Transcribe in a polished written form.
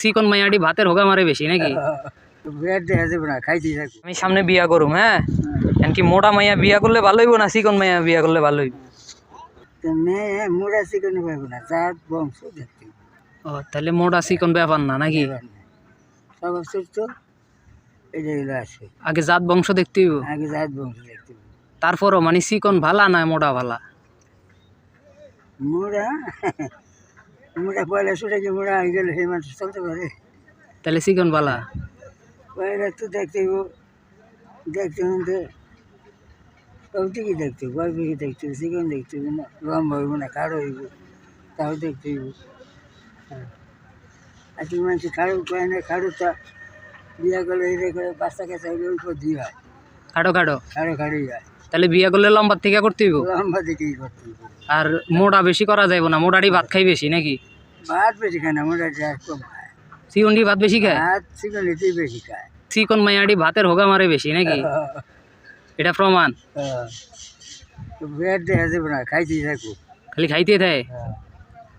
চিকন মাইয়াটি ভাতের হোগা মারে বেশি নাকি? আমি সামনে বিয়া করুম, হ্যাঁ এনকি মোটা মাইয়া বিয়া করলে ভালো হইব না চিকন মাইয়া বিয়া করলে ভালো হইব? ও তাহলে মোটা চিকন ব্যাপার না নাকি? আগে জাত বংশ দেখতে হইব। তারপরও মানে চিকন ভালা না মোটা ভালা? মোটা পয়লা সুটা কি মোটা হয়ে গেলে সেই মানুষ চলতে পারে? তাহলে চিকন ভালা? পয়লা তো দেখতে শুনতে সব দিকে দেখতে হইব, বয় দিকে দেখতে হইব, চিকন দেখতে হইব না, লম্বা হইব না, কারো হইব, তাও দেখতে হইব। আর কি মানুষ খাড়ো পায় না, খাড়োটা বিয়া করলে এই রেখে বাচ্চা কাছে হইলে ওই পর দিয়ে হয়, খাড়ো খাড়ো খাড়োই হয়। তাহলে বিয়া করলে লম্বার থেকে করতে হইব? লম্বা দিকেই করতে হইব। আর মোটা বেশি করা যাইব না? মোটাটি ভাত খাই বেশি নাকি? ভাত বেশি খায় না, মোটাটি আর কম খায়। চিকনটি ভাত বেশি খায়? ভাত চিকনিতেই বেশি খায়। চিকন মাইয়াটি ভাতের হোগা মারে বেশি নাকি? এটা প্রমাণ? বেড দেখা যাবে না, খাইতেই থাকবো। খালি খাইতে থাকে?